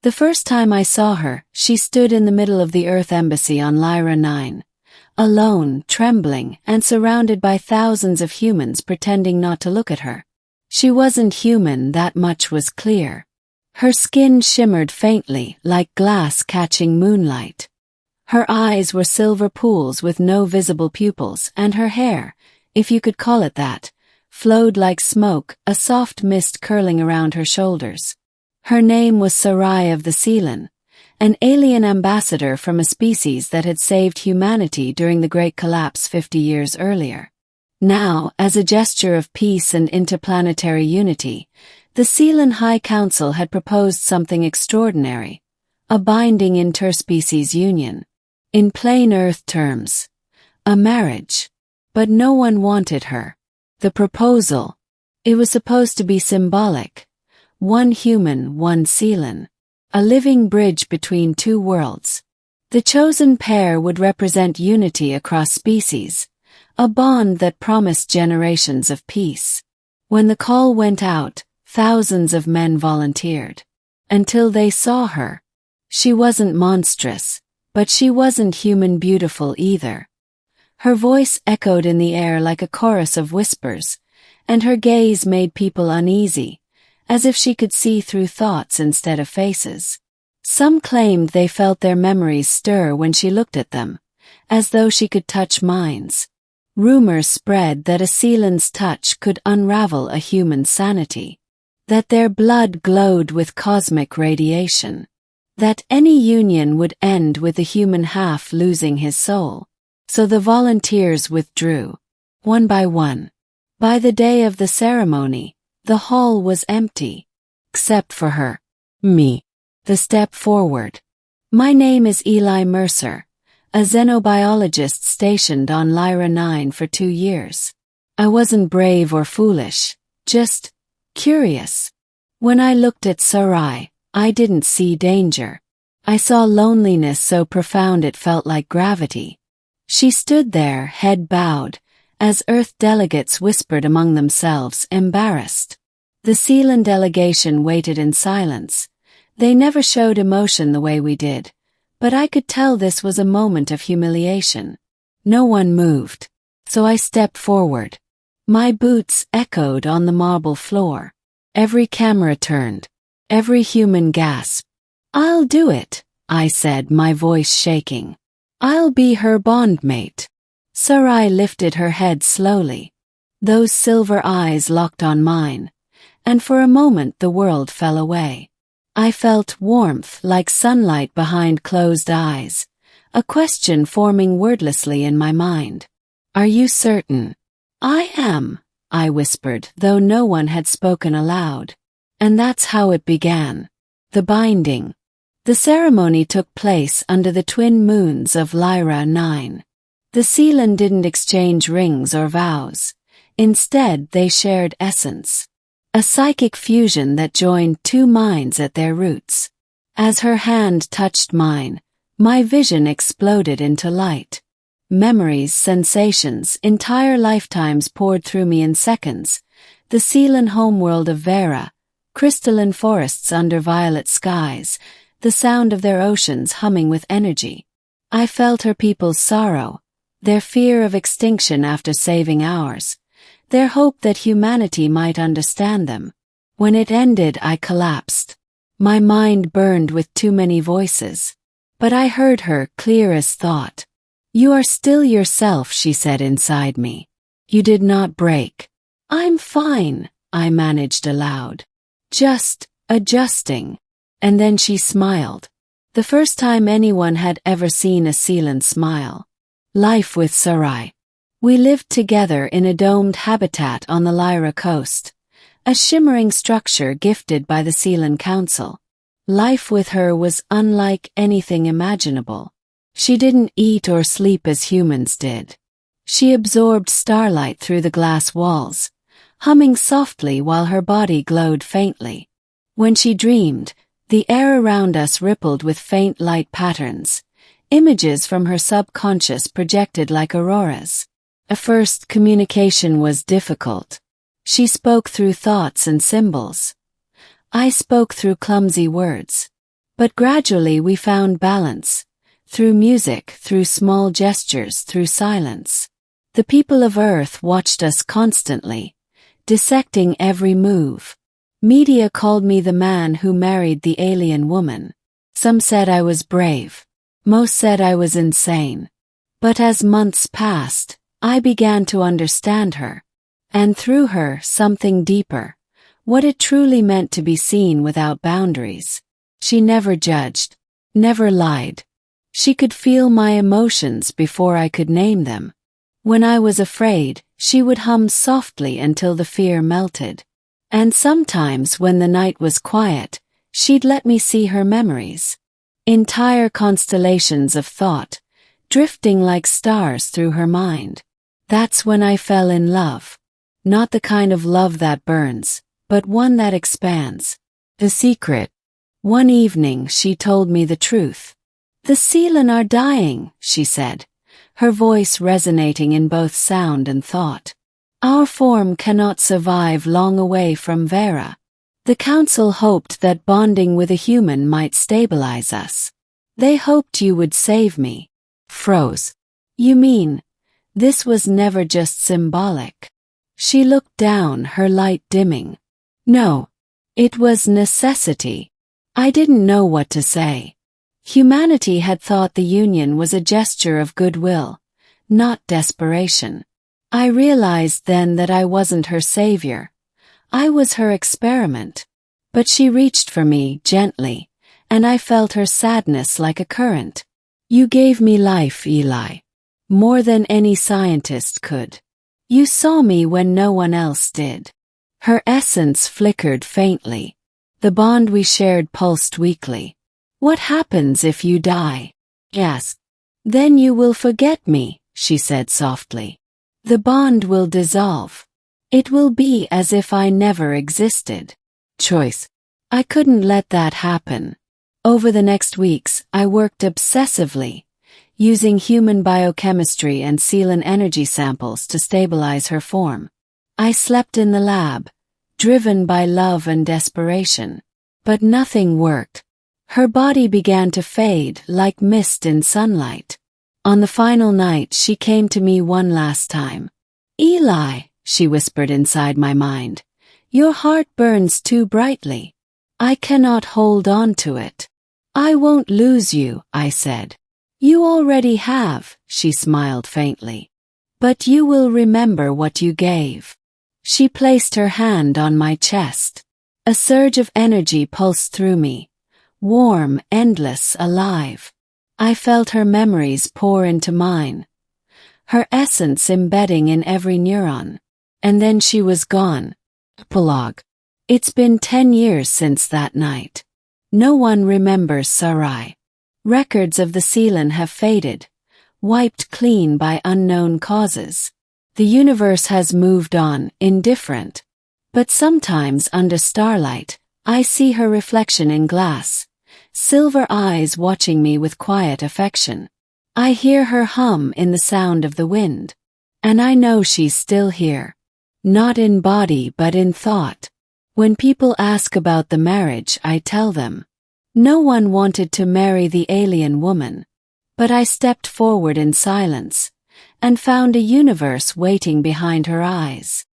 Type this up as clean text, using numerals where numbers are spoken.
The first time I saw her, she stood in the middle of the Earth Embassy on Lyra 9. Alone, trembling, and surrounded by thousands of humans pretending not to look at her. She wasn't human, that much was clear. Her skin shimmered faintly, like glass catching moonlight. Her eyes were silver pools with no visible pupils, and her hair, if you could call it that, flowed like smoke, a soft mist curling around her shoulders. Her name was Sarai of the Sealan, an alien ambassador from a species that had saved humanity during the Great Collapse 50 years earlier. Now, as a gesture of peace and interplanetary unity, the Sealan High Council had proposed something extraordinary, a binding interspecies union. In plain Earth terms, a marriage. But no one wanted her. The proposal, it was supposed to be symbolic. One human, one Sealan. A living bridge between two worlds. The chosen pair would represent unity across species, a bond that promised generations of peace. When the call went out, thousands of men volunteered. Until they saw her. She wasn't monstrous, but she wasn't human beautiful either. Her voice echoed in the air like a chorus of whispers, and her gaze made people uneasy, as if she could see through thoughts instead of faces. Some claimed they felt their memories stir when she looked at them, as though she could touch minds. Rumors spread that a Sealan's touch could unravel a human's sanity, that their blood glowed with cosmic radiation, that any union would end with the human half losing his soul. So the volunteers withdrew, one by one. By the day of the ceremony, the hall was empty, except for her, me, the step forward. My name is Eli Mercer, a xenobiologist stationed on Lyra 9 for 2 years. I wasn't brave or foolish, just curious. When I looked at Sarai, I didn't see danger. I saw loneliness so profound it felt like gravity. She stood there, head bowed, as Earth delegates whispered among themselves, embarrassed. The Sealan delegation waited in silence. They never showed emotion the way we did, but I could tell this was a moment of humiliation. No one moved, so I stepped forward. My boots echoed on the marble floor. Every camera turned. Every human gasped. "I'll do it," I said, my voice shaking. "I'll be her bondmate." Sarai lifted her head slowly. Those silver eyes locked on mine, and for a moment the world fell away. I felt warmth like sunlight behind closed eyes, a question forming wordlessly in my mind. "Are you certain?" "I am," I whispered, though no one had spoken aloud. And that's how it began. The binding. The ceremony took place under the twin moons of Lyra 9. The Sealan didn't exchange rings or vows. Instead, they shared essence. A psychic fusion that joined two minds at their roots. As her hand touched mine, my vision exploded into light. Memories, sensations, entire lifetimes poured through me in seconds. The Sealan homeworld of Vera, crystalline forests under violet skies, the sound of their oceans humming with energy. I felt her people's sorrow, their fear of extinction after saving ours, their hope that humanity might understand them. When it ended, I collapsed. My mind burned with too many voices. But I heard her, clear as thought. "You are still yourself," she said inside me. "You did not break." "I'm fine," I managed aloud. "Just adjusting." And then she smiled. The first time anyone had ever seen a Sealan smile. Life with Sarai. We lived together in a domed habitat on the Lyra coast, a shimmering structure gifted by the Sealan Council. Life with her was unlike anything imaginable. She didn't eat or sleep as humans did. She absorbed starlight through the glass walls, humming softly while her body glowed faintly. When she dreamed, the air around us rippled with faint light patterns, images from her subconscious projected like auroras. At first, communication was difficult. She spoke through thoughts and symbols. I spoke through clumsy words. But gradually we found balance. Through music, through small gestures, through silence. The people of Earth watched us constantly, dissecting every move. Media called me the man who married the alien woman. Some said I was brave. Most said I was insane. But as months passed, I began to understand her. And through her, something deeper. What it truly meant to be seen without boundaries. She never judged. Never lied. She could feel my emotions before I could name them. When I was afraid, she would hum softly until the fear melted. And sometimes when the night was quiet, she'd let me see her memories. Entire constellations of thought, drifting like stars through her mind. That's when I fell in love. Not the kind of love that burns, but one that expands. The secret. One evening she told me the truth. "The Seelen are dying," she said, her voice resonating in both sound and thought. "Our form cannot survive long away from Vera. The council hoped that bonding with a human might stabilize us. They hoped you would save me." Froze. "You mean, this was never just symbolic?" She looked down, her light dimming. "No. It was necessity." I didn't know what to say. Humanity had thought the union was a gesture of goodwill, not desperation. I realized then that I wasn't her savior. I was her experiment. But she reached for me gently, and I felt her sadness like a current. "You gave me life, Eli. More than any scientist could. You saw me when no one else did." Her essence flickered faintly. The bond we shared pulsed weakly. "What happens if you die?" "Yes. Then you will forget me," she said softly. "The bond will dissolve. It will be as if I never existed." Choice. I couldn't let that happen. Over the next weeks, I worked obsessively, using human biochemistry and Seelen energy samples to stabilize her form. I slept in the lab, driven by love and desperation. But nothing worked. Her body began to fade like mist in sunlight. On the final night, she came to me one last time. "Eli," she whispered inside my mind, "your heart burns too brightly. I cannot hold on to it." "I won't lose you," I said. "You already have," she smiled faintly. "But you will remember what you gave." She placed her hand on my chest. A surge of energy pulsed through me. Warm, endless, alive. I felt her memories pour into mine. Her essence embedding in every neuron. And then she was gone. Epilogue. It's been 10 years since that night. No one remembers Sarai. Records of the Seelen have faded, wiped clean by unknown causes. The universe has moved on, indifferent. But sometimes under starlight, I see her reflection in glass, silver eyes watching me with quiet affection. I hear her hum in the sound of the wind. And I know she's still here. Not in body but in thought. When people ask about the marriage, I tell them. No one wanted to marry the alien woman. But I stepped forward in silence, and found a universe waiting behind her eyes.